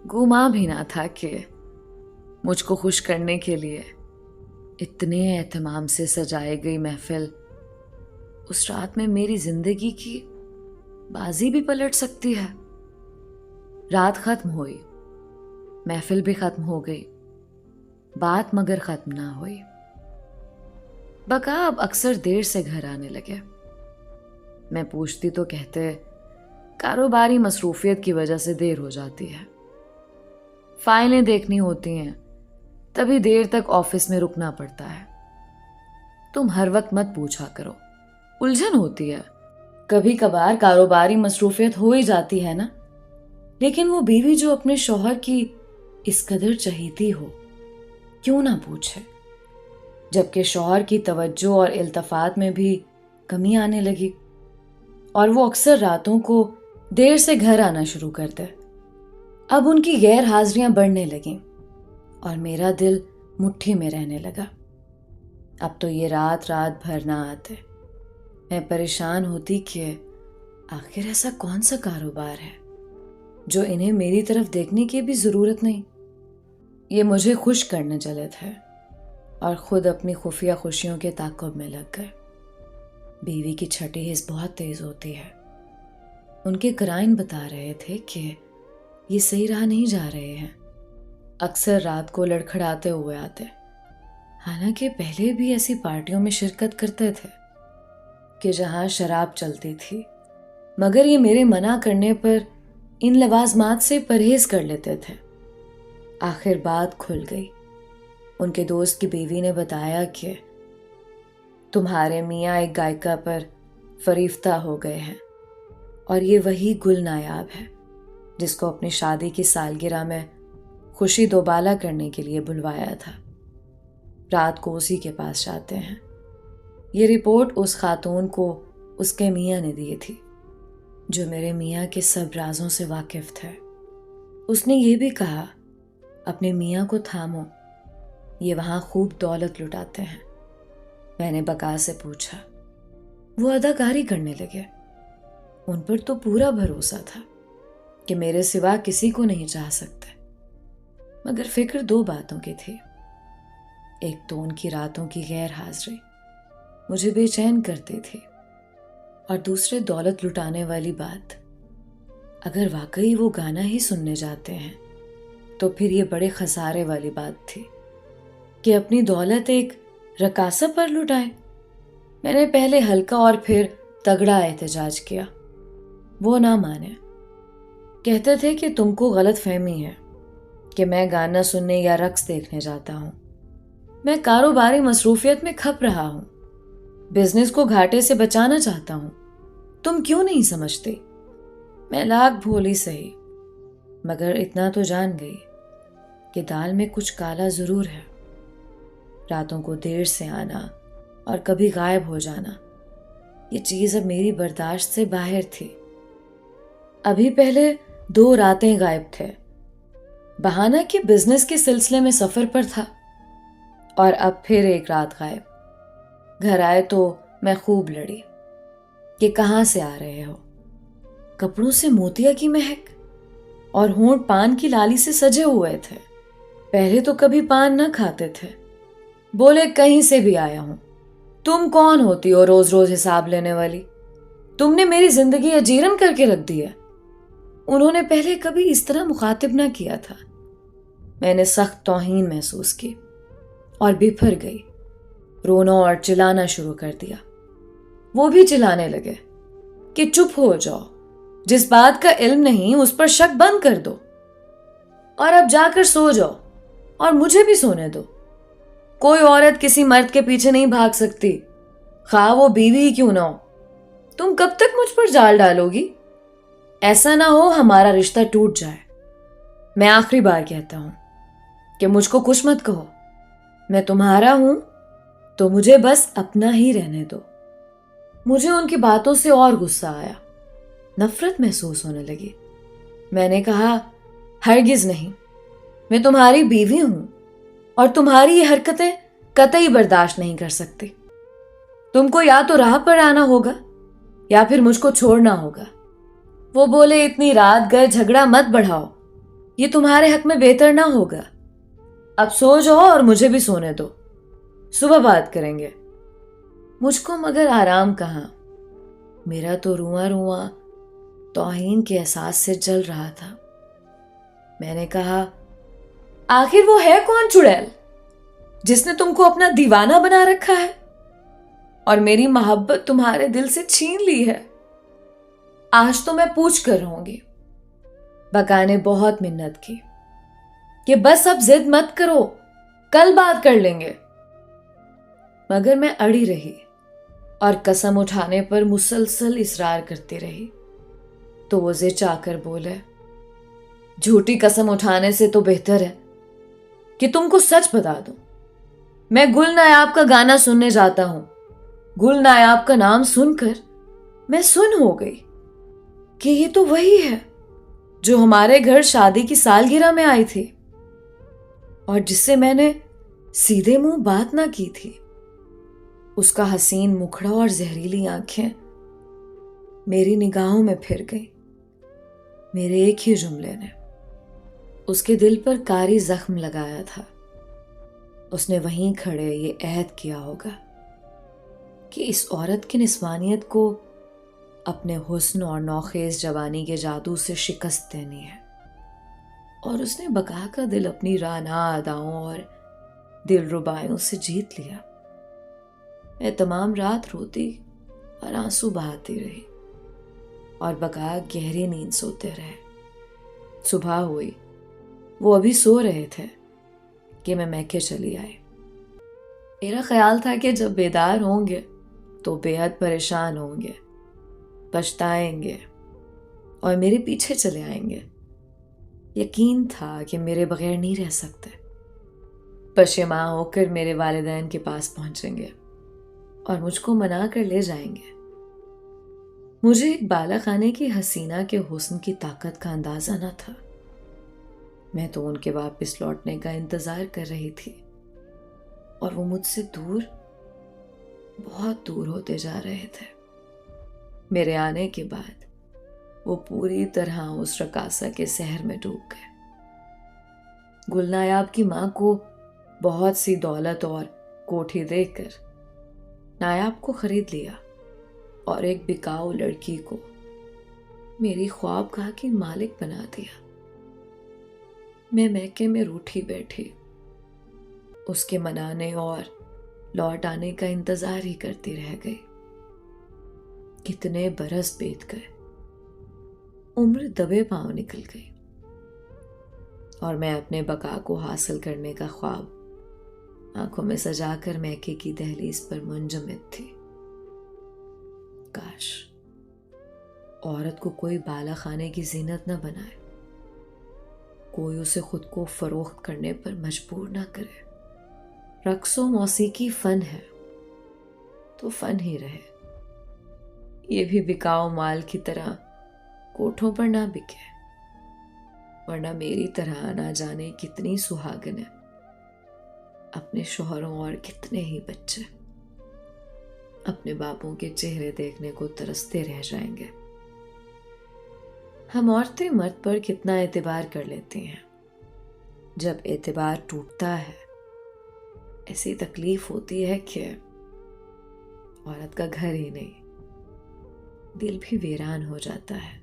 गुमा भी ना था कि मुझको खुश करने के लिए इतने एहतमाम से सजाई गई महफिल उस रात में मेरी जिंदगी की बाजी भी पलट सकती है। रात खत्म हुई, महफिल भी खत्म हो गई, बात मगर खत्म ना हुई। बका अब अक्सर देर से घर आने लगे। मैं पूछती तो कहते कारोबारी मसरूफियत की वजह से देर हो जाती है, फाइलें देखनी होती हैं, तभी देर तक ऑफिस में रुकना पड़ता है। तुम हर वक्त मत पूछा करो, उलझन होती है। कभी कभार कारोबारी मसरूफियत हो ही जाती है ना, लेकिन वो बीवी जो अपने शौहर की इस कदर चहीती हो, क्यों ना पूछे। जबकि शौहर की तवज्जो और इल्तफात में भी कमी आने लगी और वो अक्सर रातों को देर से घर आना शुरू करते। अब उनकी गैर हाजिरियां बढ़ने लगीं और मेरा दिल मुट्ठी में रहने लगा। अब तो ये रात रात भर ना आते। मैं परेशान होती कि आखिर ऐसा कौन सा कारोबार है जो इन्हें मेरी तरफ देखने की भी जरूरत नहीं। ये मुझे खुश करने चले थे और खुद अपनी खुफिया खुशियों के ताक़ुब में लग गए। बीवी की छठी हिस्स बहुत तेज होती है। उनके कराइन बता रहे थे कि ये सही राह नहीं जा रहे हैं। अक्सर रात को लड़खड़ाते हुए आते, हालांकि पहले भी ऐसी पार्टियों में शिरकत करते थे कि जहां शराब चलती थी, मगर ये मेरे मना करने पर इन लवाजमात से परहेज कर लेते थे। आखिर बात खुल गई। उनके दोस्त की बीवी ने बताया कि तुम्हारे मियाँ एक गायिका पर फरीफ्ता हो गए हैं और ये वही गुल नायाब है जिसको अपनी शादी की सालगिरह में खुशी दोबाला करने के लिए बुलवाया था। रात को उसी के पास जाते हैं। ये रिपोर्ट उस खातून को उसके मियाँ ने दी थी जो मेरे मियाँ के सब राजों से वाकिफ थे। उसने ये भी कहा, अपने मियाँ को थामो, ये वहाँ खूब दौलत लुटाते हैं। मैंने बका से पूछा। वो अदाकारी करने लगे। उन पर तो पूरा भरोसा था कि मेरे सिवा किसी को नहीं चाह सकते, मगर फिक्र दो बातों की थी। एक तो उनकी रातों की गैर हाजिरी मुझे बेचैन करती थी, और दूसरे दौलत लुटाने वाली बात। अगर वाकई वो गाना ही सुनने जाते हैं तो फिर ये बड़े खसारे वाली बात थी कि अपनी दौलत एक रकासा पर लुटाए। मैंने पहले हल्का और फिर तगड़ा एहतजाज किया। वो ना माने। कहते थे कि तुमको गलत फहमी है कि मैं गाना सुनने या रक्स देखने जाता हूँ। मैं कारोबारी मसरूफियत में खप रहा हूँ, बिजनेस को घाटे से बचाना चाहता हूँ। तुम क्यों नहीं समझते? मैं लाख भोली सही, मगर इतना तो जान गई कि दाल में कुछ काला जरूर है। रातों को देर से आना और कभी गायब हो जाना, ये चीज अब मेरी बर्दाश्त से बाहर थी। अभी पहले 2 रातें गायब थे, बहाना कि बिजनेस के सिलसिले में सफर पर था, और अब फिर एक रात गायब। घर आए तो मैं खूब लड़ी कि कहाँ से आ रहे हो। कपड़ों से मोतिया की महक और होंठ पान की लाली से सजे हुए थे। पहले तो कभी पान न खाते थे। बोले कहीं से भी आया हूं। तुम कौन होती हो रोज रोज हिसाब लेने वाली? तुमने मेरी जिंदगी अजीरन करके रख दी है। उन्होंने पहले कभी इस तरह मुखातिब ना किया था। मैंने सख्त तौहीन महसूस की और बिफर गई। रोना और चिल्लाना शुरू कर दिया। वो भी चिल्लाने लगे कि चुप हो जाओ, जिस बात का इल्म नहीं उस पर शक बंद कर दो, और अब जाकर सो जाओ और मुझे भी सोने दो। कोई औरत किसी मर्द के पीछे नहीं भाग सकती, खा वो बीवी ही क्यों ना हो। तुम कब तक मुझ पर जाल डालोगी? ऐसा ना हो हमारा रिश्ता टूट जाए। मैं आखिरी बार कहता हूं कि मुझको कुछ मत कहो। मैं तुम्हारा हूं तो मुझे बस अपना ही रहने दो। मुझे उनकी बातों से और गुस्सा आया, नफरत महसूस होने लगी। मैंने कहा, हरगिज नहीं, मैं तुम्हारी बीवी हूं और तुम्हारी ये हरकतें कतई बर्दाश्त नहीं कर सकती। तुमको या तो राह पर आना होगा या फिर मुझको छोड़ना होगा। वो बोले, इतनी रात गए झगड़ा मत बढ़ाओ, یہ تمہارے حق میں بہتر نہ ہوگا. اب سو جاؤ اور مجھے بھی سونے دو. صبح بات کریں گے. مجھ کو مگر آرام کہاں. میرا تو رواں رواں توہین کے احساس سے جل رہا تھا. میں نے کہا, آخر وہ ہے کون چڑیل جس نے تم کو اپنا دیوانہ بنا رکھا ہے اور میری محبت تمہارے دل سے چھین لی ہے؟ آج تو میں پوچھ کر رہوں گی. بقا نے بہت منت کی کہ بس اب ضد مت کرو, کل بات کر لیں گے. مگر میں اڑی رہی اور قسم اٹھانے پر مسلسل اصرار کرتی رہی. تو وہ ضد چاہ کر بولے, جھوٹی قسم اٹھانے سے تو بہتر ہے کہ تم کو سچ بتا دوں. میں گل نایاب کا گانا سننے جاتا ہوں. گل نایاب کا نام سن کر میں سن ہو گئی کہ یہ تو وہی ہے جو ہمارے گھر شادی کی سالگرہ میں آئی تھی اور جس سے میں نے سیدھے منہ بات نہ کی تھی. اس کا حسین مکھڑا اور زہریلی آنکھیں میری نگاہوں میں پھر گئی. میرے ایک ہی جملے نے اس کے دل پر کاری زخم لگایا تھا. اس نے وہیں کھڑے یہ عہد کیا ہوگا کہ اس عورت کی نسوانیت کو اپنے حسن اور نوخیز جوانی کے جادو سے شکست دینی ہے. اور اس نے بقا کا دل اپنی رانا اداؤں اور دل ربایوں سے جیت لیا. میں تمام رات روتی اور آنسو بہاتی رہی اور بقا گہری نیند سوتے رہے. صبح ہوئی. وہ ابھی سو رہے تھے کہ میں میکے چلی آئی. میرا خیال تھا کہ جب بیدار ہوں گے تو بے حد پریشان ہوں گے, پچھتائیں گے اور میرے پیچھے چلے آئیں گے. یقین تھا کہ میرے بغیر نہیں رہ سکتے. پشیماں ہو کر میرے والدین کے پاس پہنچیں گے اور مجھ کو منا کر لے جائیں گے. مجھے ایک بالا خانے کی حسینہ کے حسن کی طاقت کا اندازہ نہ تھا. میں تو ان کے واپس لوٹنے کا انتظار کر رہی تھی اور وہ مجھ سے دور, بہت دور ہوتے جا رہے تھے. میرے آنے کے بعد وہ پوری طرح اس رقاصہ کے سحر میں ڈوب گئے. گل نایاب کی ماں کو بہت سی دولت اور کوٹھی دے کر نایاب کو خرید لیا اور ایک بکاؤ لڑکی کو میری خوابگاہ کی مالک بنا دیا. میں میکے میں روٹھی بیٹھی اس کے منانے اور لوٹ آنے کا انتظار ہی کرتی رہ گئی. کتنے برس بیت گئے, عمر دبے پاؤں نکل گئی اور میں اپنے بقا کو حاصل کرنے کا خواب آنکھوں میں سجا کر میکے کی دہلیز پر منجمد تھی. کاش عورت کو کوئی بالا خانے کی زینت نہ بنائے, کوئی اسے خود کو فروخت کرنے پر مجبور نہ کرے. رقص و موسیقی فن ہے تو فن ہی رہے. یہ بھی بکاؤ مال کی طرح کوٹھوں پر نہ بکے, ورنہ میری طرح نہ جانے کتنی سہاگنیں, اپنے شوہروں اور کتنے ہی بچے اپنے باپوں کے چہرے دیکھنے کو ترستے رہ جائیں گے. ہم عورتیں مرد پر کتنا اعتبار کر لیتی ہیں. جب اعتبار ٹوٹتا ہے ایسی تکلیف ہوتی ہے کہ عورت کا گھر ہی نہیں, دل بھی ویران ہو جاتا ہے.